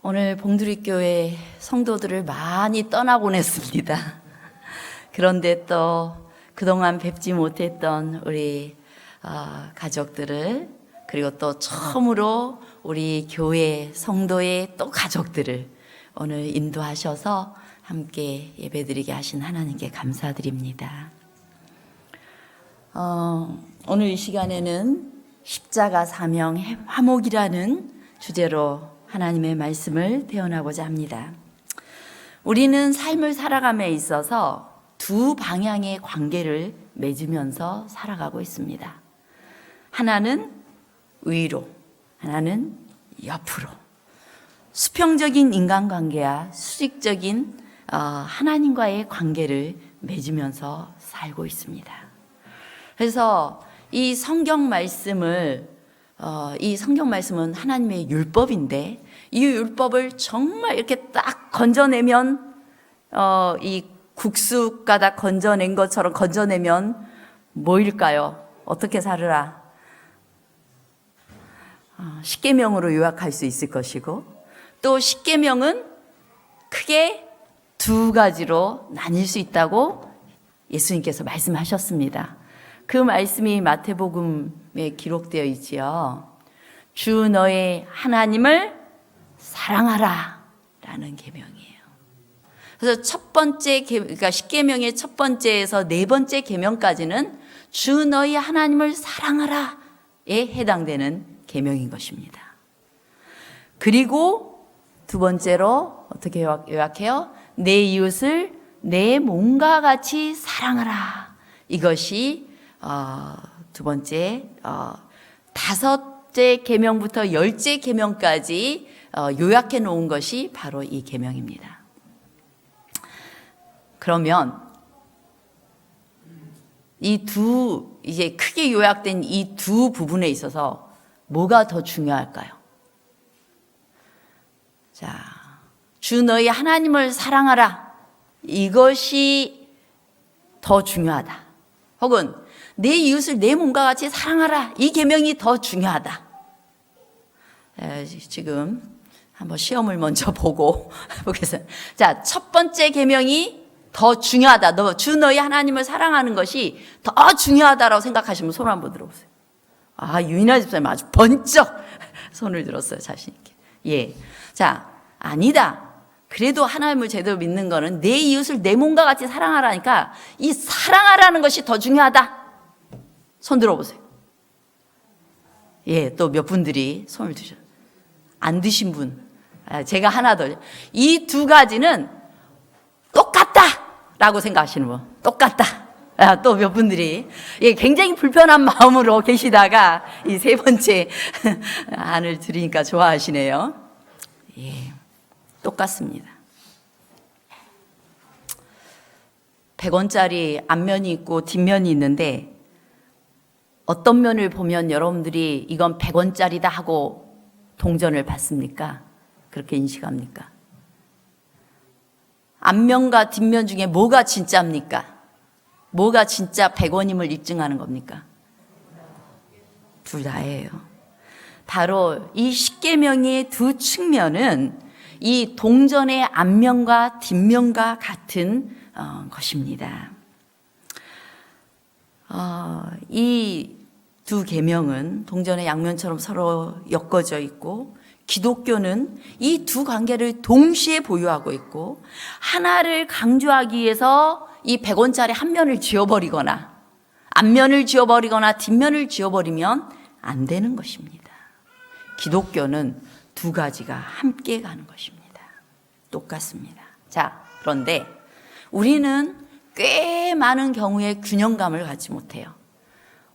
오늘 봉두리교회 성도들을 많이 떠나보냈습니다. 그런데 또 그동안 뵙지 못했던 우리 가족들을, 그리고 또 처음으로 우리 교회 성도의 또 가족들을 오늘 인도하셔서 함께 예배드리게 하신 하나님께 감사드립니다. 오늘 이 시간에는 십자가 사명 화목이라는 주제로 하나님의 말씀을 대언하고자 합니다. 우리는 삶을 살아감에 있어서 두 방향의 관계를 맺으면서 살아가고 있습니다. 하나는 위로, 하나는 옆으로. 수평적인 인간관계와 수직적인 하나님과의 관계를 맺으면서 살고 있습니다. 그래서 이 성경 말씀은 하나님의 율법인데, 이 율법을 정말 이렇게 딱 건져내면, 이 국수 가닥 건져낸 것처럼 건져내면 뭐일까요? 어떻게 살으라? 십계명으로 요약할 수 있을 것이고, 또 십계명은 크게 두 가지로 나뉠 수 있다고 예수님께서 말씀하셨습니다. 그 말씀이 마태복음에 기록되어 있지요. 주 너의 하나님을 사랑하라 라는 계명이에요. 그래서 첫 번째, 그러니까 십계명의 첫 번째에서 네 번째 계명까지는 주 너의 하나님을 사랑하라에 해당되는 계명인 것입니다. 그리고 두 번째로 어떻게 요약해요? 내 이웃을 내 몸과 같이 사랑하라. 이것이 두 번째, 다섯째 계명부터 10째 계명까지 요약해 놓은 것이 바로 이 계명입니다. 그러면 이제 크게 요약된 이 두 부분에 있어서 뭐가 더 중요할까요? 자, 주 너희 하나님을 사랑하라. 이것이 더 중요하다. 혹은 내 이웃을 내 몸과 같이 사랑하라. 이 계명이 더 중요하다. 지금 한번 시험을 먼저 보고 보겠습니다. 자, 첫 번째 계명이 더 중요하다. 주 너희 하나님을 사랑하는 것이 더 중요하다라고 생각하시면 손 한번 들어보세요. 유인아 집사님 아주 번쩍 손을 들었어요, 자신 있게. 예. 자, 아니다. 그래도 하나님을 제대로 믿는 거는 내 이웃을 내 몸과 같이 사랑하라니까 이 사랑하라는 것이 더 중요하다. 손 들어보세요. 예, 또 몇 분들이 손을 드셨어요. 안 드신 분. 제가 하나 더. 이 두 가지는 똑같다라고 생각하시는 분. 똑같다. 또 몇 분들이 굉장히 불편한 마음으로 계시다가 이 세 번째 안을 들으니까 좋아하시네요. 예, 똑같습니다. 100원짜리 앞면이 있고 뒷면이 있는데 어떤 면을 보면 여러분들이 이건 100원짜리다 하고 동전을 받습니까? 그렇게 인식합니까? 앞면과 뒷면 중에 뭐가 진짜입니까? 뭐가 진짜 100원임을 입증하는 겁니까? 둘 다예요. 바로 이 십계명의 두 측면은 이 동전의 앞면과 뒷면과 같은 것입니다. 이 두 계명은 동전의 양면처럼 서로 엮어져 있고, 기독교는 이 두 관계를 동시에 보유하고 있고, 하나를 강조하기 위해서 이 100원짜리 한 면을 지워버리거나 앞면을 지워버리거나 뒷면을 지워버리면 안 되는 것입니다. 기독교는 두 가지가 함께 가는 것입니다. 똑같습니다. 자, 그런데 우리는 꽤 많은 경우에 균형감을 갖지 못해요.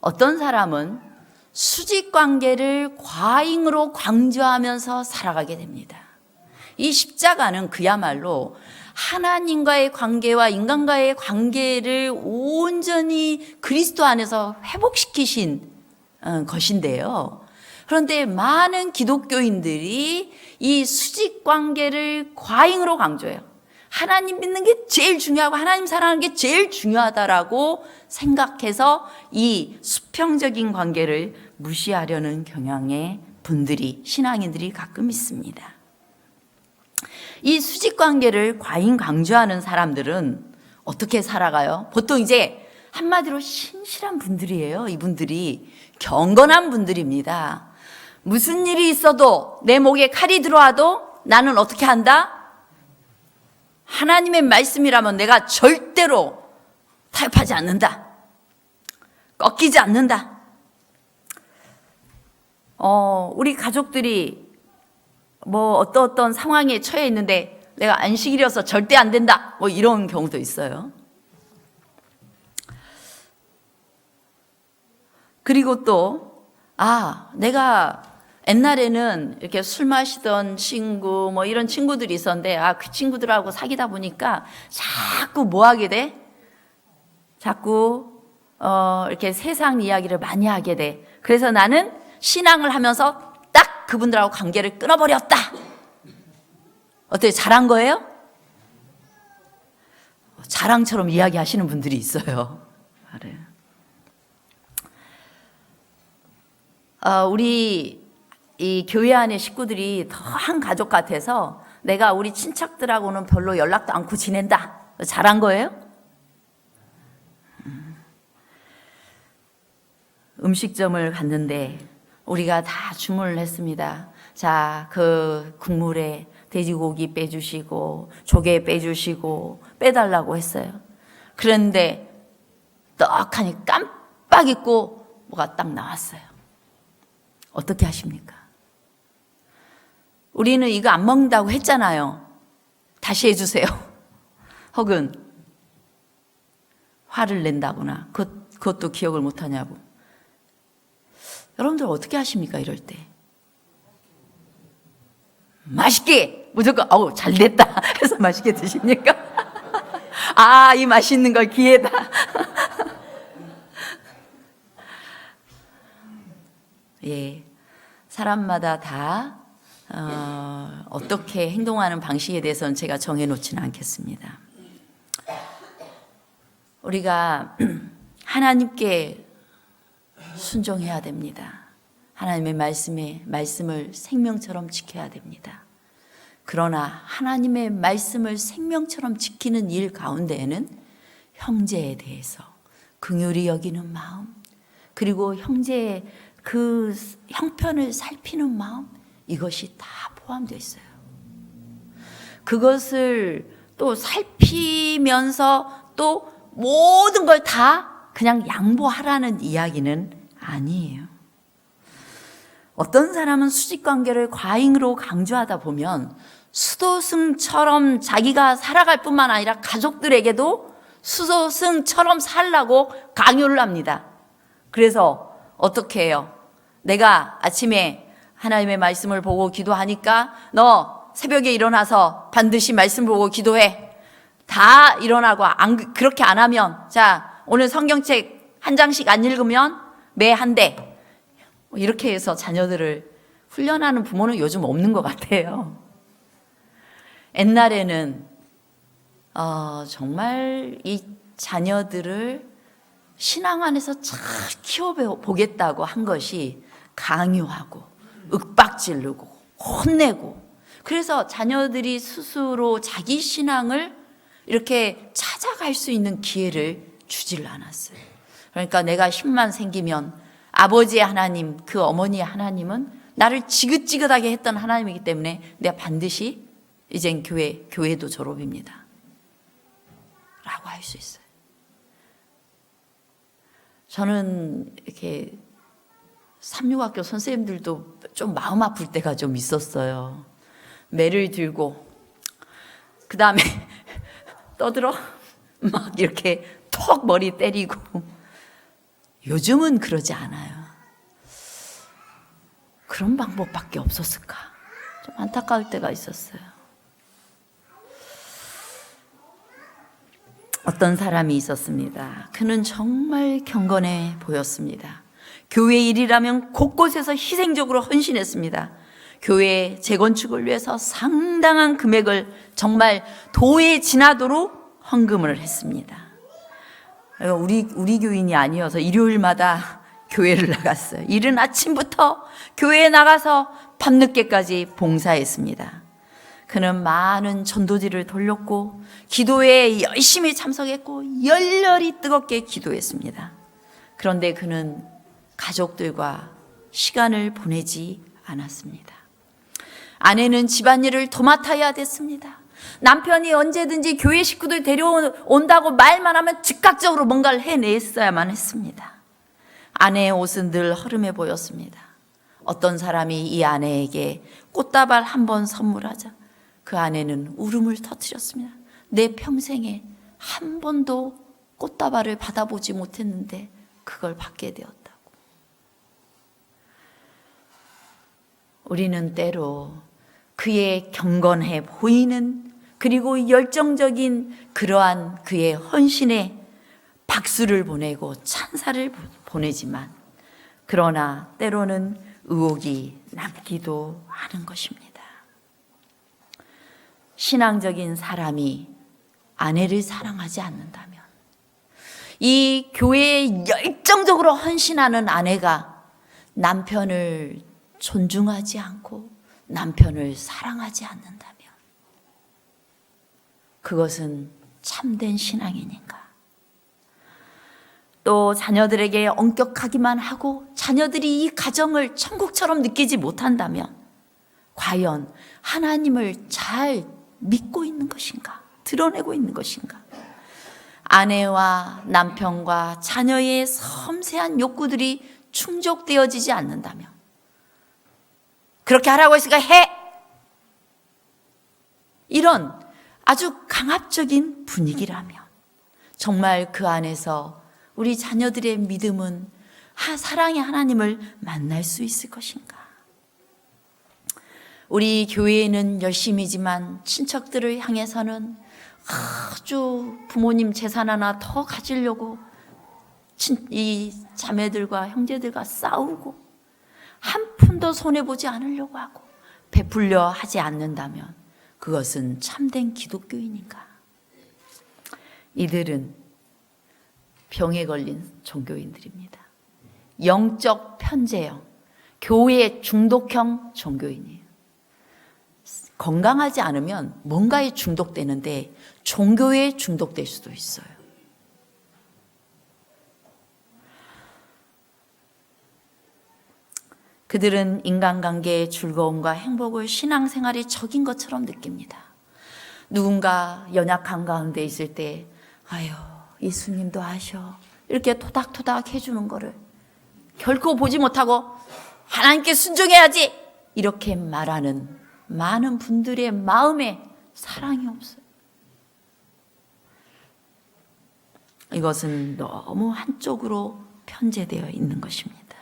어떤 사람은 수직관계를 과잉으로 강조하면서 살아가게 됩니다. 이 십자가는 그야말로 하나님과의 관계와 인간과의 관계를 온전히 그리스도 안에서 회복시키신 것인데요. 그런데 많은 기독교인들이 이 수직관계를 과잉으로 강조해요. 하나님 믿는 게 제일 중요하고 하나님 사랑하는 게 제일 중요하다라고 생각해서 이 수평적인 관계를 무시하려는 경향의 분들이, 신앙인들이 가끔 있습니다. 이 수직 관계를 과잉 강조하는 사람들은 어떻게 살아가요? 보통 이제 한마디로 신실한 분들이에요. 이분들이 경건한 분들입니다. 무슨 일이 있어도 내 목에 칼이 들어와도 나는 어떻게 한다? 하나님의 말씀이라면 내가 절대로 타협하지 않는다. 꺾이지 않는다. 우리 가족들이 뭐 어떤 상황에 처해 있는데 내가 안식일이어서 절대 안 된다. 뭐 이런 경우도 있어요. 그리고 또, 내가 옛날에는 이렇게 술 마시던 친구, 뭐 이런 친구들이 있었는데, 그 친구들하고 사귀다 보니까 자꾸 뭐 하게 돼? 자꾸, 이렇게 세상 이야기를 많이 하게 돼. 그래서 나는 신앙을 하면서 딱 그분들하고 관계를 끊어버렸다. 어때요? 잘한 거예요? 자랑처럼 이야기하시는 분들이 있어요. 그래요. 우리 이 교회 안의 식구들이 더 한 가족 같아서 내가 우리 친척들하고는 별로 연락도 않고 지낸다. 잘한 거예요? 음식점을 갔는데 우리가 다 주문을 했습니다. 자, 그 국물에 돼지고기 빼주시고 조개 빼주시고 빼달라고 했어요. 그런데 떡하니 깜빡 잊고 뭐가 딱 나왔어요. 어떻게 하십니까? 우리는 이거 안 먹는다고 했잖아요. 다시 해주세요. 혹은 화를 낸다거나 그것도 기억을 못하냐고. 여러분들 어떻게 하십니까? 이럴 때 맛있게 무조건 잘 됐다 해서 맛있게 드십니까? 이 맛있는 걸 기회다. 예, 사람마다 다 어떻게 행동하는 방식에 대해서는 제가 정해놓지는 않겠습니다. 우리가 하나님께 순종해야 됩니다. 하나님의 말씀을 생명처럼 지켜야 됩니다. 그러나 하나님의 말씀을 생명처럼 지키는 일 가운데에는 형제에 대해서 긍휼히 여기는 마음, 그리고 형제의 그 형편을 살피는 마음, 이것이 다 포함되어 있어요. 그것을 또 살피면서 또 모든 걸 다 그냥 양보하라는 이야기는 아니에요. 어떤 사람은 수직관계를 과잉으로 강조하다 보면 수도승처럼 자기가 살아갈 뿐만 아니라 가족들에게도 수도승처럼 살라고 강요를 합니다. 그래서 어떻게 해요? 내가 아침에 하나님의 말씀을 보고 기도하니까 너 새벽에 일어나서 반드시 말씀 보고 기도해. 다 일어나고 그렇게 안 하면 자 오늘 성경책 한 장씩 안 읽으면 매 한 대. 이렇게 해서 자녀들을 훈련하는 부모는 요즘 없는 것 같아요. 옛날에는 정말 이 자녀들을 신앙 안에서 잘 키워보겠다고 한 것이 강요하고 윽박지르고 혼내고, 그래서 자녀들이 스스로 자기 신앙을 이렇게 찾아갈 수 있는 기회를 주질 않았어요. 그러니까 내가 힘만 생기면 아버지의 하나님, 그 어머니의 하나님은 나를 지긋지긋하게 했던 하나님이기 때문에 내가 반드시 이젠 교회도 졸업입니다 라고 할 수 있어요. 저는 이렇게 삼육학교 선생님들도 좀 마음 아플 때가 좀 있었어요. 매를 들고 그 다음에 떠들어 막 이렇게 톡 머리 때리고. 요즘은 그러지 않아요. 그런 방법밖에 없었을까? 좀 안타까울 때가 있었어요. 어떤 사람이 있었습니다. 그는 정말 경건해 보였습니다. 교회 일이라면 곳곳에서 희생적으로 헌신했습니다. 교회 재건축을 위해서 상당한 금액을 정말 도에 지나도록 헌금을 했습니다. 우리 교인이 아니어서 일요일마다 교회를 나갔어요. 이른 아침부터 교회에 나가서 밤늦게까지 봉사했습니다. 그는 많은 전도지를 돌렸고 기도에 열심히 참석했고 열렬히 뜨겁게 기도했습니다. 그런데 그는 가족들과 시간을 보내지 않았습니다. 아내는 집안일을 도맡아야 됐습니다. 남편이 언제든지 교회 식구들 데려온다고 말만 하면 즉각적으로 뭔가를 해냈어야만 했습니다. 아내의 옷은 늘 허름해 보였습니다. 어떤 사람이 이 아내에게 꽃다발 한 번 선물하자 그 아내는 울음을 터뜨렸습니다. 내 평생에 한 번도 꽃다발을 받아보지 못했는데 그걸 받게 되었다고. 우리는 때로 그의 경건해 보이는 그리고 열정적인 그러한 그의 헌신에 박수를 보내고 찬사를 보내지만 그러나 때로는 의혹이 남기도 하는 것입니다. 신앙적인 사람이 아내를 사랑하지 않는다면 이 교회에 열정적으로 헌신하는 아내가 남편을 존중하지 않고 남편을 사랑하지 않는다면 그것은 참된 신앙인인가? 또 자녀들에게 엄격하기만 하고 자녀들이 이 가정을 천국처럼 느끼지 못한다면 과연 하나님을 잘 믿고 있는 것인가? 드러내고 있는 것인가? 아내와 남편과 자녀의 섬세한 욕구들이 충족되어지지 않는다면 그렇게 하라고 했으니까 해! 이런 아주 강압적인 분위기라면 정말 그 안에서 우리 자녀들의 믿음은 사랑의 하나님을 만날 수 있을 것인가? 우리 교회에는 열심이지만 친척들을 향해서는 아주 부모님 재산 하나 더 가지려고 이 자매들과 형제들과 싸우고 한 푼도 손해보지 않으려고 하고 베풀려 하지 않는다면 그것은 참된 기독교인인가? 이들은 병에 걸린 종교인들입니다. 영적 편재형, 교회 중독형 종교인이에요. 건강하지 않으면 뭔가에 중독되는데 종교에 중독될 수도 있어요. 그들은 인간관계의 즐거움과 행복을 신앙생활의 적인 것처럼 느낍니다. 누군가 연약한 가운데 있을 때 아유 예수님도 아셔 이렇게 토닥토닥 해주는 거를 결코 보지 못하고 하나님께 순종해야지 이렇게 말하는 많은 분들의 마음에 사랑이 없어요. 이것은 너무 한쪽으로 편제되어 있는 것입니다.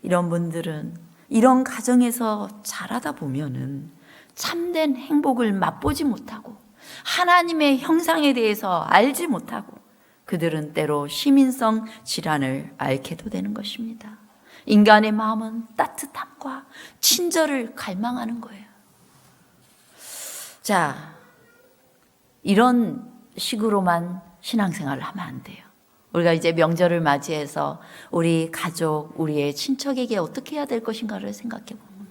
이런 분들은 이런 가정에서 자라다 보면은 참된 행복을 맛보지 못하고 하나님의 형상에 대해서 알지 못하고 그들은 때로 시민성 질환을 앓게도 되는 것입니다. 인간의 마음은 따뜻함과 친절을 갈망하는 거예요. 자, 이런 식으로만 신앙생활을 하면 안 돼요. 우리가 이제 명절을 맞이해서 우리 가족, 우리의 친척에게 어떻게 해야 될 것인가를 생각해 보면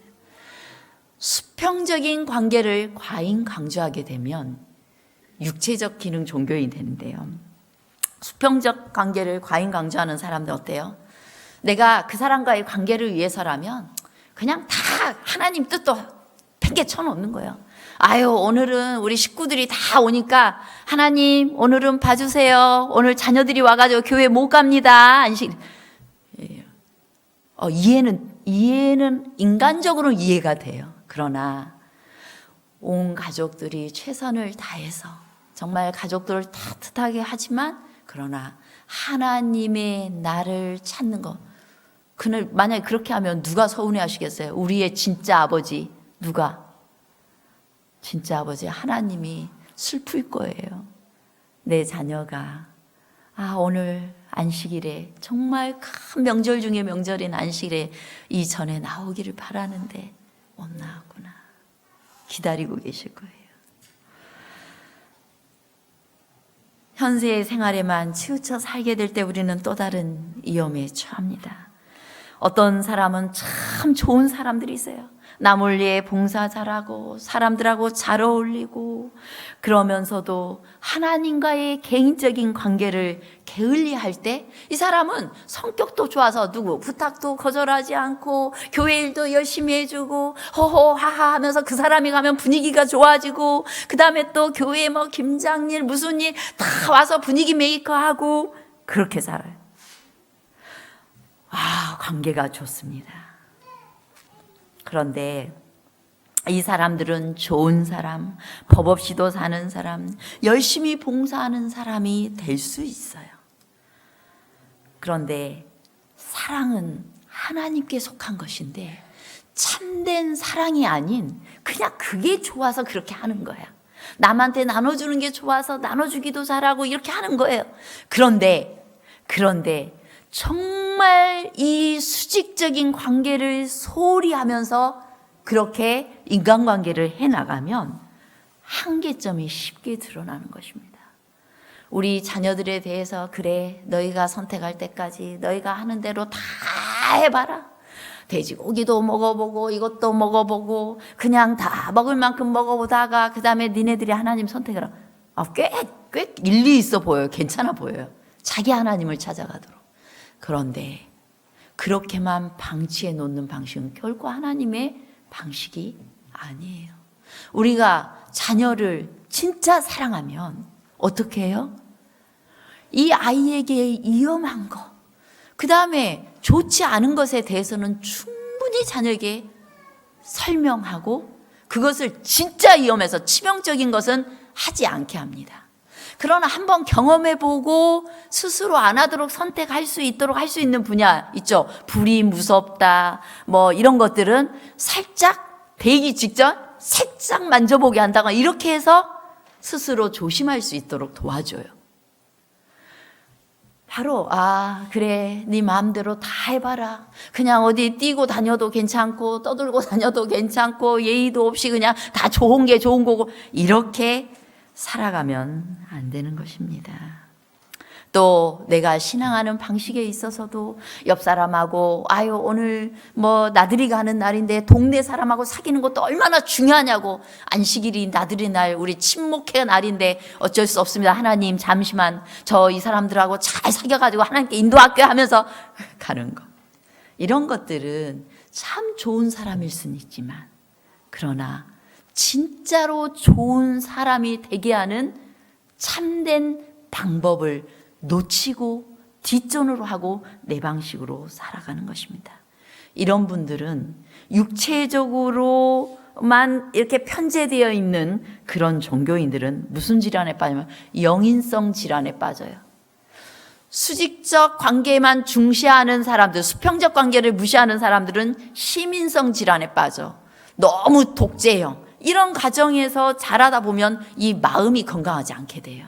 수평적인 관계를 과잉 강조하게 되면 육체적 기능 종교인이 되는데요. 수평적 관계를 과잉 강조하는 사람들 어때요? 내가 그 사람과의 관계를 위해서라면 그냥 다 하나님 뜻도 팽개 쳐놓는 거예요. 아유 오늘은 우리 식구들이 다 오니까 하나님 오늘은 봐주세요. 오늘 자녀들이 와가지고 교회 못 갑니다. 이해는 인간적으로 이해가 돼요. 그러나 온 가족들이 최선을 다해서 정말 가족들을 따뜻하게 하지만 그러나 하나님의 나를 찾는 것 그늘 만약에 그렇게 하면 누가 서운해 하시겠어요? 우리의 진짜 아버지 누가? 진짜 아버지 하나님이 슬플 거예요. 내 자녀가 오늘 안식일에 정말 큰 명절 중에 명절인 안식일에 이전에 나오기를 바라는데 못 나왔구나. 기다리고 계실 거예요. 현세의 생활에만 치우쳐 살게 될 때 우리는 또 다른 위험에 처합니다. 어떤 사람은 참 좋은 사람들이 있어요. 남을 위해 봉사 잘하고 사람들하고 잘 어울리고 그러면서도 하나님과의 개인적인 관계를 게을리할 때 이 사람은 성격도 좋아서 누구 부탁도 거절하지 않고 교회 일도 열심히 해주고 호호하하 하면서 그 사람이 가면 분위기가 좋아지고 그 다음에 또 교회 뭐 김장일 무슨 일 다 와서 분위기 메이커하고 그렇게 살아요. 관계가 좋습니다. 그런데 이 사람들은 좋은 사람, 법 없이도 사는 사람, 열심히 봉사하는 사람이 될 수 있어요. 그런데 사랑은 하나님께 속한 것인데 참된 사랑이 아닌 그냥 그게 좋아서 그렇게 하는 거야. 남한테 나눠주는 게 좋아서 나눠주기도 잘하고 이렇게 하는 거예요. 그런데 정말 이 수직적인 관계를 소홀히 하면서 그렇게 인간관계를 해나가면 한계점이 쉽게 드러나는 것입니다. 우리 자녀들에 대해서 그래 너희가 선택할 때까지 너희가 하는 대로 다 해봐라. 돼지고기도 먹어보고 이것도 먹어보고 그냥 다 먹을 만큼 먹어보다가 그 다음에 니네들이 하나님 선택을 꽤 일리 있어 보여요. 괜찮아 보여요. 자기 하나님을 찾아가도록. 그런데 그렇게만 방치해 놓는 방식은 결코 하나님의 방식이 아니에요. 우리가 자녀를 진짜 사랑하면 어떻게 해요? 이 아이에게 위험한 거, 그 다음에 좋지 않은 것에 대해서는 충분히 자녀에게 설명하고 그것을 진짜 위험해서 치명적인 것은 하지 않게 합니다. 그러나 한번 경험해보고 스스로 안 하도록 선택할 수 있도록 할 수 있는 분야 있죠. 불이 무섭다 뭐 이런 것들은 살짝 되기 직전 살짝 만져보게 한다거나 이렇게 해서 스스로 조심할 수 있도록 도와줘요. 바로 그래 네 마음대로 다 해봐라. 그냥 어디 뛰고 다녀도 괜찮고 떠들고 다녀도 괜찮고 예의도 없이 그냥 다 좋은 게 좋은 거고 이렇게 살아가면 안 되는 것입니다. 또 내가 신앙하는 방식에 있어서도 옆 사람하고 오늘 뭐 나들이 가는 날인데 동네 사람하고 사귀는 것도 얼마나 중요하냐고 안식일이 나들이 날 우리 친목회 날인데 어쩔 수 없습니다. 하나님 잠시만 저 이 사람들하고 잘 사귀어가지고 하나님께 인도할게요 하면서 가는 거. 이런 것들은 참 좋은 사람일 수는 있지만 그러나 진짜로 좋은 사람이 되게 하는 참된 방법을 놓치고 뒷전으로 하고 내 방식으로 살아가는 것입니다. 이런 분들은 육체적으로만 이렇게 편제되어 있는 그런 종교인들은 무슨 질환에 빠지면 영인성 질환에 빠져요. 수직적 관계만 중시하는 사람들, 수평적 관계를 무시하는 사람들은 시민성 질환에 빠져. 너무 독재형. 이런 가정에서 자라다 보면 이 마음이 건강하지 않게 돼요.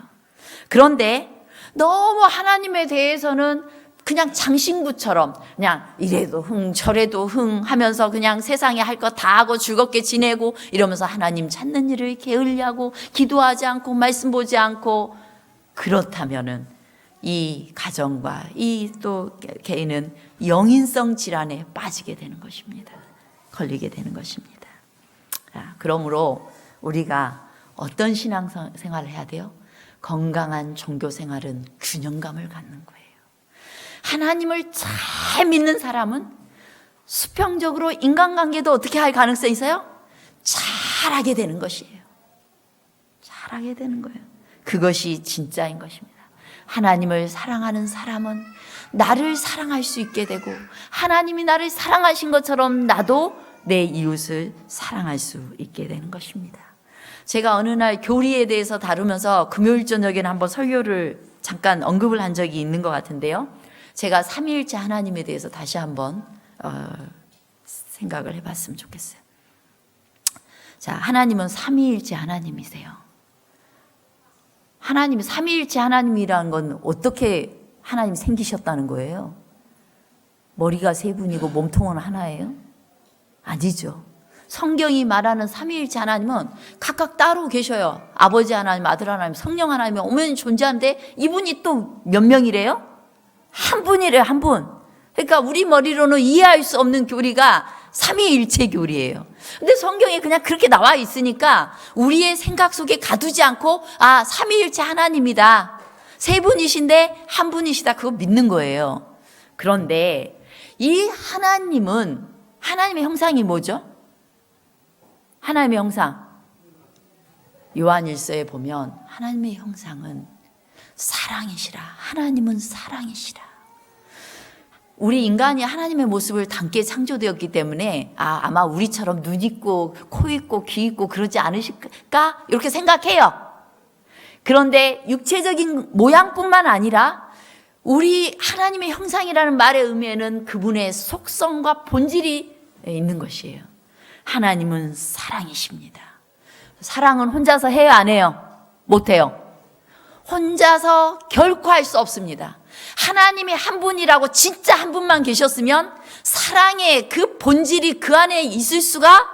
그런데 너무 하나님에 대해서는 그냥 장신구처럼 그냥 이래도 흥 저래도 흥 하면서 그냥 세상에 할 거 다 하고 즐겁게 지내고 이러면서 하나님 찾는 일을 게을리하고 기도하지 않고 말씀 보지 않고 그렇다면은 이 가정과 이 또 개인은 영인성 질환에 빠지게 되는 것입니다. 걸리게 되는 것입니다. 그러므로 우리가 어떤 신앙생활을 해야 돼요? 건강한 종교생활은 균형감을 갖는 거예요. 하나님을 잘 믿는 사람은 수평적으로 인간관계도 어떻게 할 가능성이 있어요? 잘하게 되는 것이에요. 잘하게 되는 거예요. 그것이 진짜인 것입니다. 하나님을 사랑하는 사람은 나를 사랑할 수 있게 되고 하나님이 나를 사랑하신 것처럼 나도 내 이웃을 사랑할 수 있게 되는 것입니다. 제가 어느 날 교리에 대해서 다루면서 금요일 저녁에는 한번 설교를 잠깐 언급을 한 적이 있는 것 같은데요. 제가 삼위일체 하나님에 대해서 다시 한번 생각을 해봤으면 좋겠어요. 자, 하나님은 삼위일체 하나님이세요. 하나님이 삼위일체 하나님이라는 건 어떻게 하나님 생기셨다는 거예요? 머리가 세 분이고 몸통은 하나예요? 아니죠. 성경이 말하는 삼위일체 하나님은 각각 따로 계셔요. 아버지 하나님, 아들 하나님, 성령 하나님이 오면 존재하는데 이분이 또 몇 명이래요? 한 분이래요, 한 분. 그러니까 우리 머리로는 이해할 수 없는 교리가 삼위일체 교리예요. 근데 성경에 그냥 그렇게 나와 있으니까 우리의 생각 속에 가두지 않고 삼위일체 하나님이다. 세 분이신데 한 분이시다. 그거 믿는 거예요. 그런데 이 하나님은 하나님의 형상이 뭐죠? 하나님의 형상. 요한일서에 보면 하나님의 형상은 사랑이시라. 하나님은 사랑이시라. 우리 인간이 하나님의 모습을 닮게 창조되었기 때문에 아마 우리처럼 눈 있고 코 있고 귀 있고 그러지 않으실까? 이렇게 생각해요. 그런데 육체적인 모양뿐만 아니라 우리 하나님의 형상이라는 말의 의미에는 그분의 속성과 본질이 있는 것이에요. 하나님은 사랑이십니다. 사랑은 혼자서 해요, 안 해요? 못해요. 혼자서 결코 할 수 없습니다. 하나님이 한 분이라고 진짜 한 분만 계셨으면 사랑의 그 본질이 그 안에 있을 수가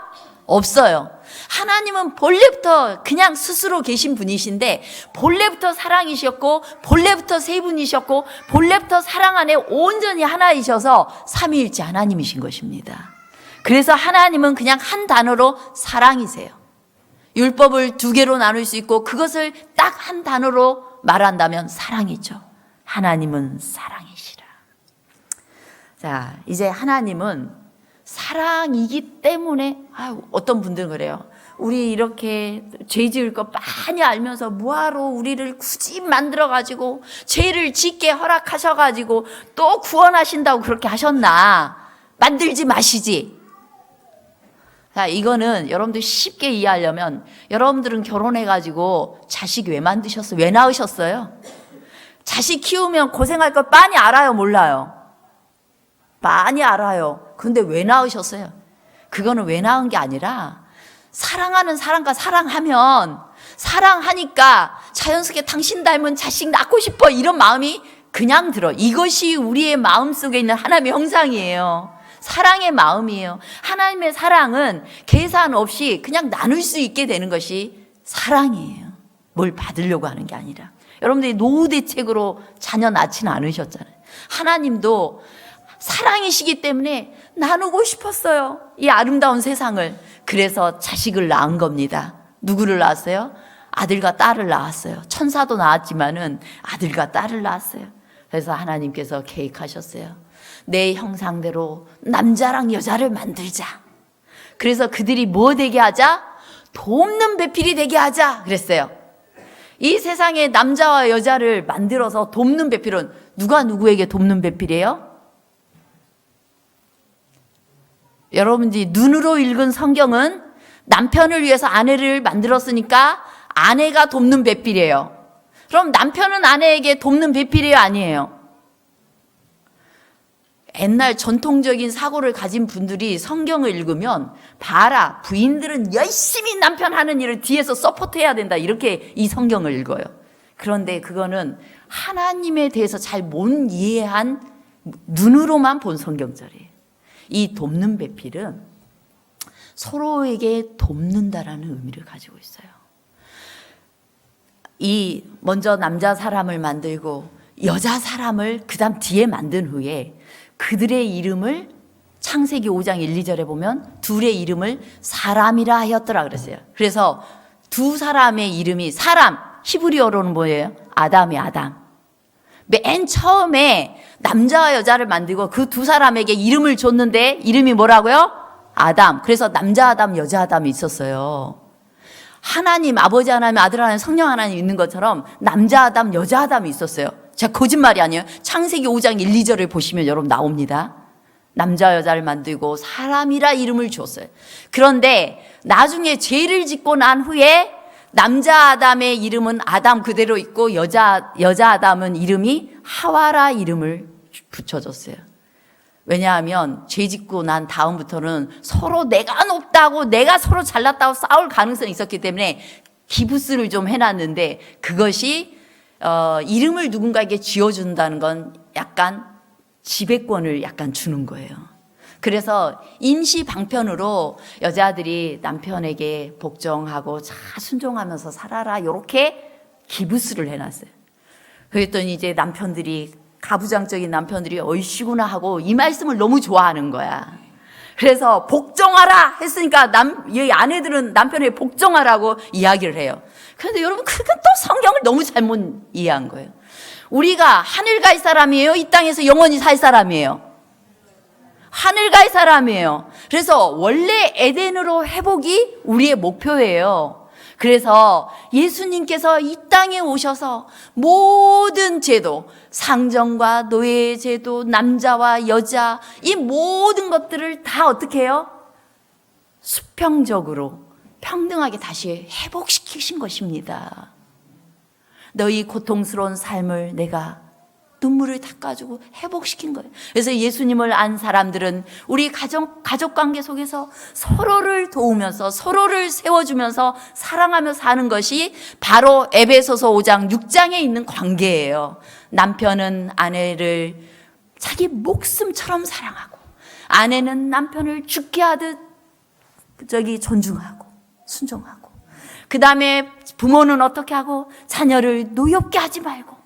없어요. 하나님은 본래부터 그냥 스스로 계신 분이신데 본래부터 사랑이셨고 본래부터 세 분이셨고 본래부터 사랑 안에 온전히 하나이셔서 삼위일체 하나님이신 것입니다. 그래서 하나님은 그냥 한 단어로 사랑이세요. 율법을 두 개로 나눌 수 있고 그것을 딱 한 단어로 말한다면 사랑이죠. 하나님은 사랑이시라. 자, 이제 하나님은 사랑이기 때문에 어떤 분들은 그래요. 우리 이렇게 죄 지을 거 많이 알면서 뭐하러 우리를 굳이 만들어가지고 죄를 짓게 허락하셔가지고 또 구원하신다고 그렇게 하셨나. 만들지 마시지. 자, 이거는 여러분들 쉽게 이해하려면 여러분들은 결혼해가지고 자식 왜 만드셨어요? 왜 낳으셨어요? 자식 키우면 고생할 거 빤히 알아요? 몰라요? 많이 알아요. 근데 왜 낳으셨어요? 그거는 왜 낳은 게 아니라 사랑하는 사람과 사랑하면 사랑하니까 자연스럽게 당신 닮은 자식 낳고 싶어 이런 마음이 그냥 들어. 이것이 우리의 마음속에 있는 하나님의 형상이에요. 사랑의 마음이에요. 하나님의 사랑은 계산 없이 그냥 나눌 수 있게 되는 것이 사랑이에요. 뭘 받으려고 하는 게 아니라. 여러분들이 노후 대책으로 자녀 낳지는 않으셨잖아요. 하나님도 사랑이시기 때문에 나누고 싶었어요. 이 아름다운 세상을. 그래서 자식을 낳은 겁니다. 누구를 낳았어요? 아들과 딸을 낳았어요. 천사도 낳았지만은 아들과 딸을 낳았어요. 그래서 하나님께서 계획하셨어요. 내 형상대로 남자랑 여자를 만들자. 그래서 그들이 뭐 되게 하자? 돕는 배필이 되게 하자 그랬어요. 이 세상에 남자와 여자를 만들어서 돕는 배필은 누가 누구에게 돕는 배필이에요? 여러분들이 눈으로 읽은 성경은 남편을 위해서 아내를 만들었으니까 아내가 돕는 배필이에요. 그럼 남편은 아내에게 돕는 배필이에요? 아니에요? 옛날 전통적인 사고를 가진 분들이 성경을 읽으면 봐라, 부인들은 열심히 남편 하는 일을 뒤에서 서포트해야 된다, 이렇게 이 성경을 읽어요. 그런데 그거는 하나님에 대해서 잘 못 이해한 눈으로만 본 성경절이에요. 이 돕는 배필은 서로에게 돕는다라는 의미를 가지고 있어요. 이 먼저 남자 사람을 만들고 여자 사람을 그 다음 뒤에 만든 후에 그들의 이름을 창세기 5장 1, 2절에 보면 둘의 이름을 사람이라 하였더라 그랬어요. 그래서 두 사람의 이름이 사람, 히브리어로는 뭐예요? 아담이 아담. 맨 처음에 남자와 여자를 만들고 그 두 사람에게 이름을 줬는데 이름이 뭐라고요? 아담. 그래서 남자 아담, 여자 아담이 있었어요. 하나님, 아버지 하나님, 아들 하나님, 성령 하나님 있는 것처럼 남자 아담, 여자 아담이 있었어요. 제가 거짓말이 아니에요. 창세기 5장 1, 2절을 보시면 여러분 나옵니다. 남자 여자를 만들고 사람이라 이름을 주었어요. 그런데 나중에 죄를 짓고 난 후에 남자 아담의 이름은 아담 그대로 있고 여자 아담은 이름이 하와라 이름을 붙여줬어요. 왜냐하면 죄 짓고 난 다음부터는 서로 내가 높다고 내가 서로 잘났다고 싸울 가능성이 있었기 때문에 기부스를 좀 해놨는데 그것이 이름을 누군가에게 지어준다는 건 약간 지배권을 약간 주는 거예요. 그래서 임시 방편으로 여자들이 남편에게 복종하고 잘 순종하면서 살아라 이렇게 기부스를 해놨어요. 그랬더니 이제 남편들이 가부장적인 남편들이 얼씨구나 하고 이 말씀을 너무 좋아하는 거야. 그래서 복종하라 했으니까 이 아내들은 남편에게 복종하라고 이야기를 해요. 그런데 여러분, 그건 또 성경을 너무 잘못 이해한 거예요. 우리가 하늘 갈 사람이에요? 이 땅에서 영원히 살 사람이에요? 하늘 갈 사람이에요. 그래서 원래 에덴으로 회복이 우리의 목표예요. 그래서 예수님께서 이 땅에 오셔서 모든 제도, 상정과 노예 제도, 남자와 여자, 이 모든 것들을 다 어떻게 해요? 수평적으로 평등하게 다시 회복시키신 것입니다. 너희 고통스러운 삶을 내가 눈물을 닦아주고 회복시킨 거예요. 그래서 예수님을 안 사람들은 우리 가족관계 속에서 서로를 도우면서 서로를 세워주면서 사랑하며 사는 것이 바로 에베소서 5장 6장에 있는 관계예요. 남편은 아내를 자기 목숨처럼 사랑하고 아내는 남편을 죽게 하듯 존중하고 순종하고, 그 다음에 부모는 어떻게 하고 자녀를 노엽게 하지 말고,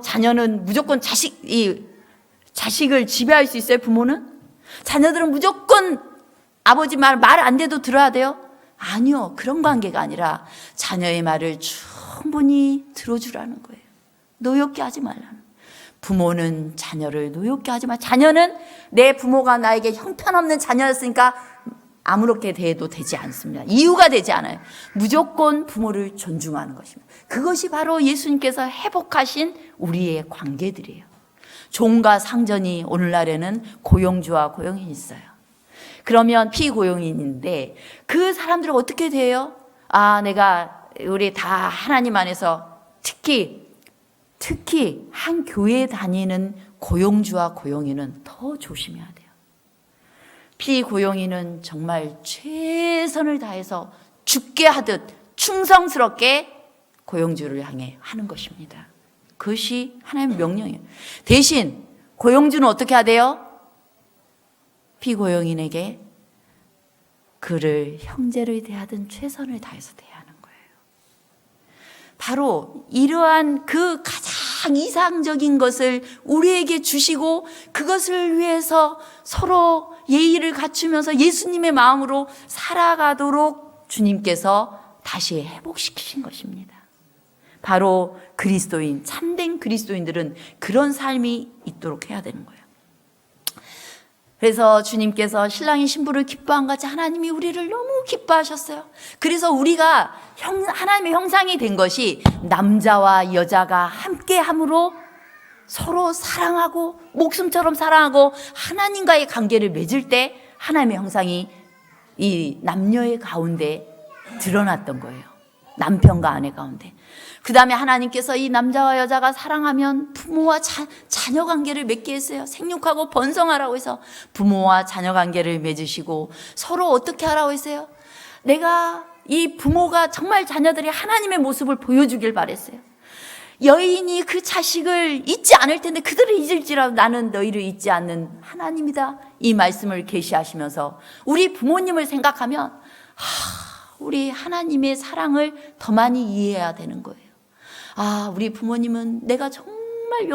자녀는 무조건 자식을 지배할 수 있어요? 부모는? 자녀들은 무조건 아버지 말 안 돼도 들어야 돼요? 아니요. 그런 관계가 아니라 자녀의 말을 충분히 들어주라는 거예요. 노엽게 하지 말라는. 부모는 자녀를 노엽게 하지 마. 자녀는 내 부모가 나에게 형편없는 자녀였으니까 아무렇게 대해도 되지 않습니다. 이유가 되지 않아요. 무조건 부모를 존중하는 것입니다. 그것이 바로 예수님께서 회복하신 우리의 관계들이에요. 종과 상전이 오늘날에는 고용주와 고용인이 있어요. 그러면 피고용인인데 그 사람들은 어떻게 돼요? 우리 다 하나님 안에서 특히 한 교회에 다니는 고용주와 고용인은 더 조심해야 돼요. 피고용인은 정말 최선을 다해서 죽게 하듯 충성스럽게 고용주를 향해 하는 것입니다. 그것이 하나님의 명령이에요. 대신 고용주는 어떻게 하대요? 피고용인에게 그를 형제를 대하든 최선을 다해서 대하는 거예요. 바로 이러한 그 가장 이상적인 것을 우리에게 주시고 그것을 위해서 서로 예의를 갖추면서 예수님의 마음으로 살아가도록 주님께서 다시 회복시키신 것입니다. 바로 그리스도인, 참된 그리스도인들은 그런 삶이 있도록 해야 되는 거예요. 그래서 주님께서 신랑이 신부를 기뻐한 같이 하나님이 우리를 너무 기뻐하셨어요. 그래서 우리가 하나님의 형상이 된 것이 남자와 여자가 함께함으로 서로 사랑하고 목숨처럼 사랑하고 하나님과의 관계를 맺을 때 하나님의 형상이 이 남녀의 가운데 드러났던 거예요. 남편과 아내 가운데. 그 다음에 하나님께서 이 남자와 여자가 사랑하면 부모와 자녀 관계를 맺게 했어요. 생육하고 번성하라고 해서 부모와 자녀 관계를 맺으시고 서로 어떻게 하라고 했어요? 내가 이 부모가 정말 자녀들이 하나님의 모습을 보여주길 바랬어요. 여인이 그 자식을 잊지 않을 텐데 그들을 잊을지라도 나는 너희를 잊지 않는 하나님이다. 이 말씀을 계시하시면서 우리 부모님을 생각하면 우리 하나님의 사랑을 더 많이 이해해야 되는 거예요. 우리 부모님은 내가 정말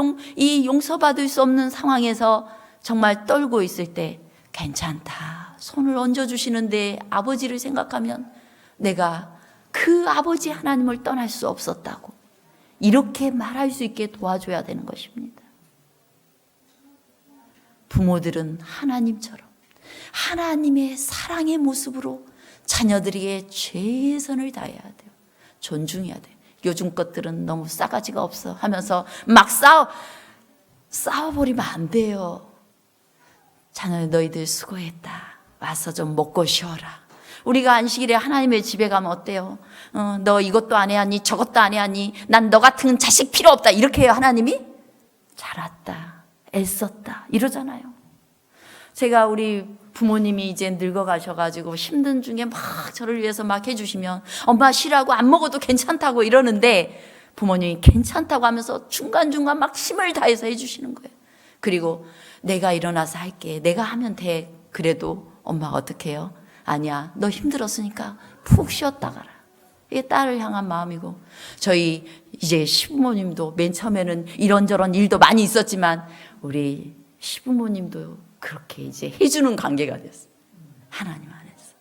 용서받을 수 없는 상황에서 정말 떨고 있을 때 괜찮다. 손을 얹어주시는데 아버지를 생각하면 내가 그 아버지 하나님을 떠날 수 없었다고 이렇게 말할 수 있게 도와줘야 되는 것입니다. 부모들은 하나님처럼 하나님의 사랑의 모습으로 자녀들에게 최선을 다해야 돼요. 존중해야 돼요. 요즘 것들은 너무 싸가지가 없어 하면서 막 싸워버리면 안 돼요. 자녀 너희들 수고했다. 와서 좀 먹고 쉬어라. 우리가 안식일에 하나님의 집에 가면 어때요? 너 이것도 안 해야니 저것도 안 해야니 난 너 같은 자식 필요 없다. 이렇게 해요 하나님이? 잘 왔다. 애썼다. 이러잖아요. 제가 우리 부모님이 이제 늙어가셔가지고 힘든 중에 막 저를 위해서 막 해주시면 엄마 쉬라고 안 먹어도 괜찮다고 이러는데 부모님이 괜찮다고 하면서 중간중간 막 힘을 다해서 해주시는 거예요. 그리고 내가 일어나서 할게. 내가 하면 돼. 그래도 엄마가 어떻게 해요? 아니야. 너 힘들었으니까 푹 쉬었다 가라. 이게 딸을 향한 마음이고 저희 이제 시부모님도 맨 처음에는 이런저런 일도 많이 있었지만 우리 시부모님도 그렇게 이제 해주는 관계가 됐어요. 하나님 안에서.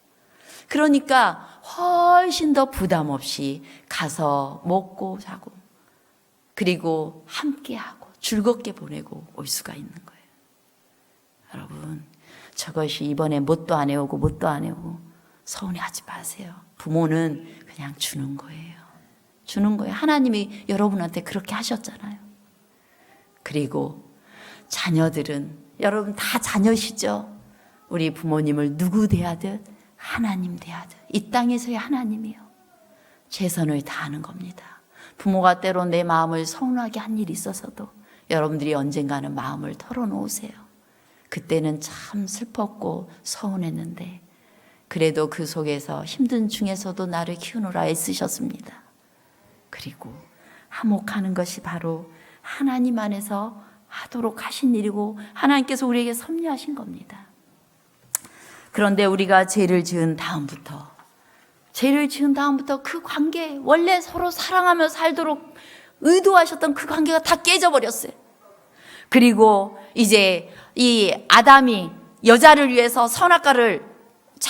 그러니까 훨씬 더 부담 없이 가서 먹고 자고 그리고 함께하고 즐겁게 보내고 올 수가 있는 거예요. 여러분, 저것이 이번에 뭣도 안 해오고 뭣도 안 해오고 서운해하지 마세요. 부모는 그냥 주는 거예요. 주는 거예요. 하나님이 여러분한테 그렇게 하셨잖아요. 그리고 자녀들은 여러분 다 자녀시죠? 우리 부모님을 누구 대하듯 하나님 대하듯 이 땅에서의 하나님이요. 최선을 다하는 겁니다. 부모가 때로 내 마음을 서운하게 한 일이 있어서도 여러분들이 언젠가는 마음을 털어놓으세요. 그때는 참 슬펐고 서운했는데 그래도 그 속에서 힘든 중에서도 나를 키우느라 애쓰셨습니다. 그리고 화목하는 것이 바로 하나님 안에서 하도록 하신 일이고 하나님께서 우리에게 섭리하신 겁니다. 그런데 우리가 죄를 지은 다음부터 그 관계, 원래 서로 사랑하며 살도록 의도하셨던 그 관계가 다 깨져버렸어요. 그리고 이제 이 아담이 여자를 위해서 선악과를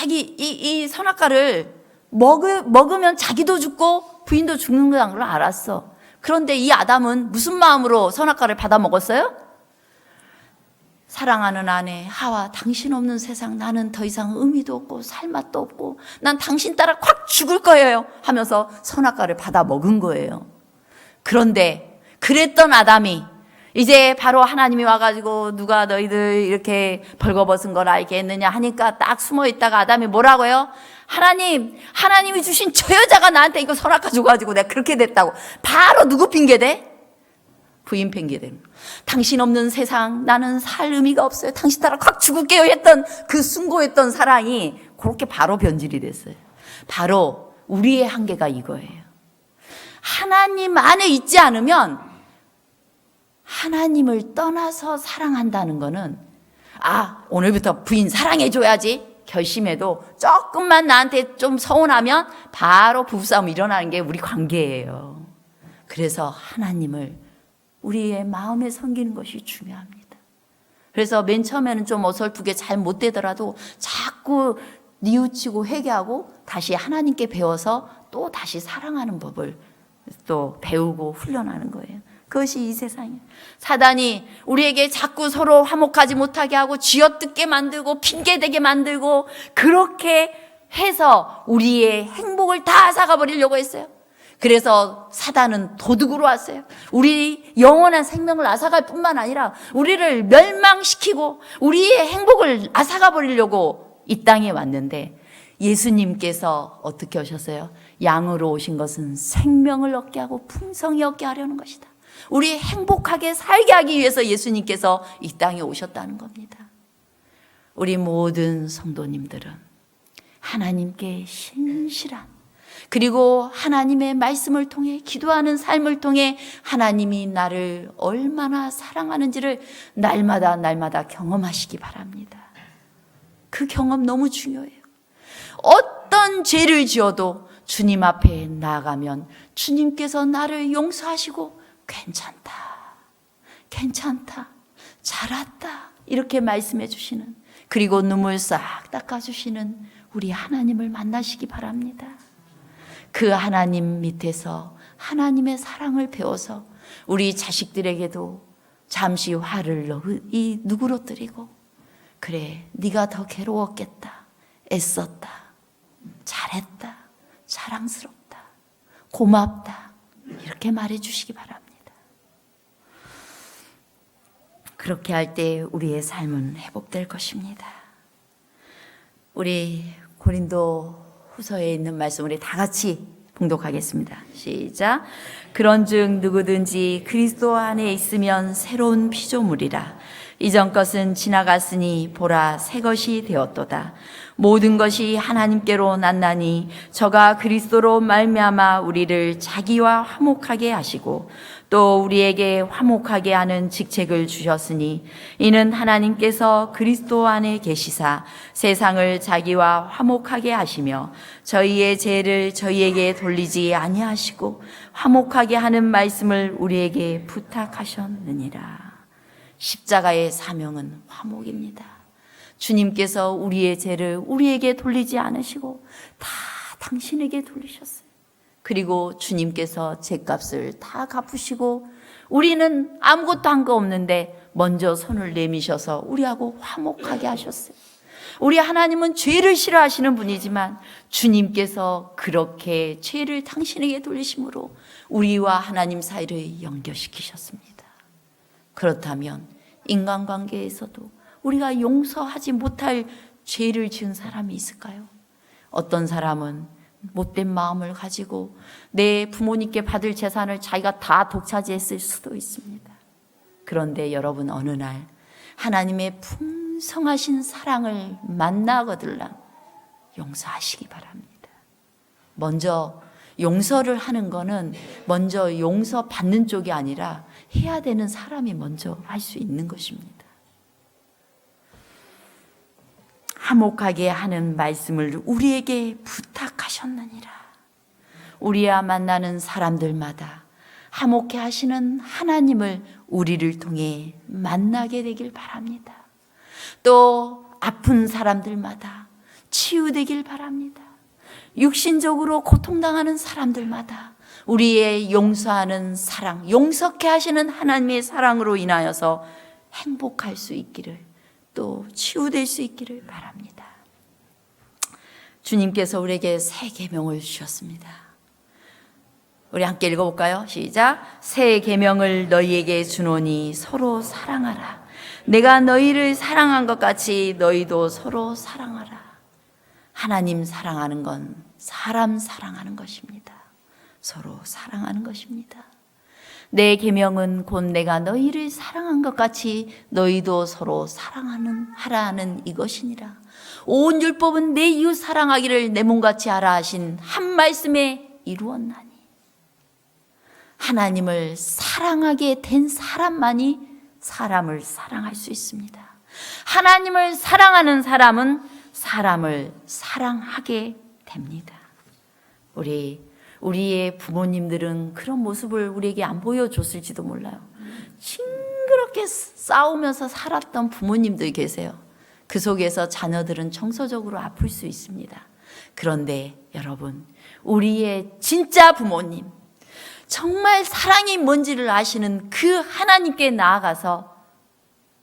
이 선악과를 먹으면 자기도 죽고 부인도 죽는 걸 알았어. 그런데 이 아담은 무슨 마음으로 선악과를 받아 먹었어요? 사랑하는 아내 하와, 당신 없는 세상 나는 더 이상 의미도 없고 살 맛도 없고 난 당신 따라 콱 죽을 거예요 하면서 선악과를 받아 먹은 거예요. 그런데 그랬던 아담이 이제 바로 하나님이 와가지고 누가 너희들 이렇게 벌거벗은 걸 알겠느냐 하니까 딱 숨어 있다가 아담이 뭐라고요? 하나님이 주신 저 여자가 나한테 이거 선악과 줘가지고 내가 그렇게 됐다고. 바로 누구 핑계대? 부인 핑계대는. 당신 없는 세상 나는 살 의미가 없어요. 당신 따라 콱 죽을게요 했던 그 숭고했던 사랑이 그렇게 바로 변질이 됐어요. 바로 우리의 한계가 이거예요. 하나님 안에 있지 않으면 하나님을 떠나서 사랑한다는 거는 오늘부터 부인 사랑해줘야지 결심해도 조금만 나한테 좀 서운하면 바로 부부싸움 일어나는 게 우리 관계예요. 그래서 하나님을 우리의 마음에 섬기는 것이 중요합니다. 그래서 맨 처음에는 좀 어설프게 잘 못 되더라도 자꾸 뉘우치고 회개하고 다시 하나님께 배워서 또 다시 사랑하는 법을 또 배우고 훈련하는 거예요. 그것이 이 세상이에요. 사단이 우리에게 자꾸 서로 화목하지 못하게 하고 쥐어뜯게 만들고 핑계대게 만들고 그렇게 해서 우리의 행복을 다 앗아가 버리려고 했어요. 그래서 사단은 도둑으로 왔어요. 우리 영원한 생명을 앗아갈 뿐만 아니라 우리를 멸망시키고 우리의 행복을 앗아가 버리려고 이 땅에 왔는데 예수님께서 어떻게 오셨어요? 양으로 오신 것은 생명을 얻게 하고 풍성히 얻게 하려는 것이다. 우리 행복하게 살게 하기 위해서 예수님께서 이 땅에 오셨다는 겁니다. 우리 모든 성도님들은 하나님께 신실한 그리고 하나님의 말씀을 통해 기도하는 삶을 통해 하나님이 나를 얼마나 사랑하는지를 날마다 경험하시기 바랍니다. 그 경험 너무 중요해요. 어떤 죄를 지어도 주님 앞에 나아가면 주님께서 나를 용서하시고 괜찮다, 잘 왔다 이렇게 말씀해 주시는 그리고 눈물 싹 닦아주시는 우리 하나님을 만나시기 바랍니다. 그 하나님 밑에서 하나님의 사랑을 배워서 우리 자식들에게도 잠시 화를 누그러뜨리고 그래 네가 더 괴로웠겠다, 애썼다, 잘했다, 사랑스럽다, 고맙다 이렇게 말해 주시기 바랍니다. 그렇게 할 때 우리의 삶은 회복될 것입니다. 우리 고린도 후서에 있는 말씀 우리 다 같이 봉독하겠습니다. 시작. 그런즉 누구든지 그리스도 안에 있으면 새로운 피조물이라. 이전 것은 지나갔으니 보라 새 것이 되었도다. 모든 것이 하나님께로 났나니 저가 그리스도로 말미암아 우리를 자기와 화목하게 하시고 또 우리에게 화목하게 하는 직책을 주셨으니 이는 하나님께서 그리스도 안에 계시사 세상을 자기와 화목하게 하시며 저희의 죄를 저희에게 돌리지 아니하시고 화목하게 하는 말씀을 우리에게 부탁하셨느니라. 십자가의 사명은 화목입니다. 주님께서 우리의 죄를 우리에게 돌리지 않으시고 다 당신에게 돌리셨어요. 그리고 주님께서 죄값을 다 갚으시고 우리는 아무것도 한 거 없는데 먼저 손을 내미셔서 우리하고 화목하게 하셨어요. 우리 하나님은 죄를 싫어하시는 분이지만 주님께서 그렇게 죄를 당신에게 돌리심으로 우리와 하나님 사이를 연결시키셨습니다. 그렇다면 인간관계에서도 우리가 용서하지 못할 죄를 지은 사람이 있을까요? 어떤 사람은 못된 마음을 가지고 내 부모님께 받을 재산을 자기가 다 독차지했을 수도 있습니다. 그런데 여러분, 어느 날 하나님의 풍성하신 사랑을 만나거들랑 용서하시기 바랍니다. 먼저 용서를 하는 거는 먼저 용서받는 쪽이 아니라 해야 되는 사람이 먼저 할 수 있는 것입니다. 화목하게 하는 말씀을 우리에게 부탁하셨느니라. 우리와 만나는 사람들마다 화목해 하시는 하나님을 우리를 통해 만나게 되길 바랍니다. 또 아픈 사람들마다 치유되길 바랍니다. 육신적으로 고통당하는 사람들마다 우리의 용서하는 사랑, 용서케 하시는 하나님의 사랑으로 인하여서 행복할 수 있기를, 또 치유될 수 있기를 바랍니다. 주님께서 우리에게 새 계명을 주셨습니다. 우리 함께 읽어볼까요? 시작. 새 계명을 너희에게 주노니 서로 사랑하라. 내가 너희를 사랑한 것 같이 너희도 서로 사랑하라. 하나님 사랑하는 건 사람 사랑하는 것입니다. 서로 사랑하는 것입니다. 내 계명은 곧 내가 너희를 사랑한 것 같이 너희도 서로 하라는 이것이니라. 온 율법은 내 이웃 사랑하기를 내 몸같이 하라 하신 한 말씀에 이루었나니. 하나님을 사랑하게 된 사람만이 사람을 사랑할 수 있습니다. 하나님을 사랑하는 사람은 사람을 사랑하게 됩니다. 우리의 부모님들은 그런 모습을 우리에게 안 보여줬을지도 몰라요. 징그럽게 싸우면서 살았던 부모님들 계세요. 그 속에서 자녀들은 정서적으로 아플 수 있습니다. 그런데 여러분, 우리의 진짜 부모님, 정말 사랑이 뭔지를 아시는 그 하나님께 나아가서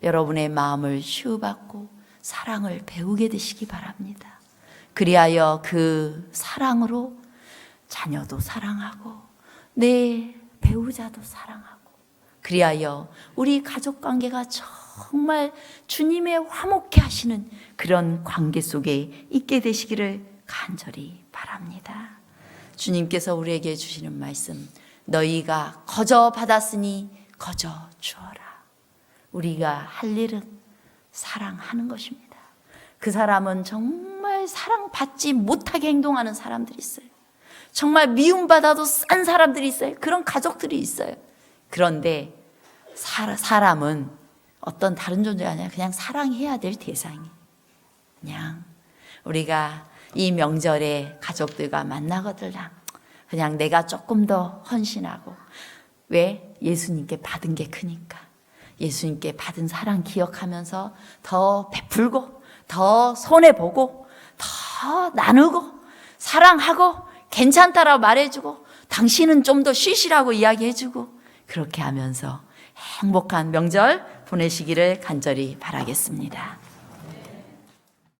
여러분의 마음을 치유받고 사랑을 배우게 되시기 바랍니다. 그리하여 그 사랑으로 자녀도 사랑하고 내 배우자도 사랑하고, 그리하여 우리 가족관계가 정말 주님의 화목케 하시는 그런 관계 속에 있게 되시기를 간절히 바랍니다. 주님께서 우리에게 주시는 말씀, 너희가 거저 받았으니 거저 주어라. 우리가 할 일은 사랑하는 것입니다. 그 사람은 정말 사랑받지 못하게 행동하는 사람들이 있어요. 정말 미움받아도 싼 사람들이 있어요. 그런 가족들이 있어요. 그런데 사람은 어떤 다른 존재가 아니라 그냥 사랑해야 될 대상이에요. 그냥 우리가 이 명절에 가족들과 만나거들랑 그냥 내가 조금 더 헌신하고, 왜? 예수님께 받은 게 크니까. 예수님께 받은 사랑 기억하면서 더 베풀고 더 손해보고 더 나누고 사랑하고 괜찮다라고 말해주고 당신은 좀 더 쉬시라고 이야기해주고, 그렇게 하면서 행복한 명절 보내시기를 간절히 바라겠습니다.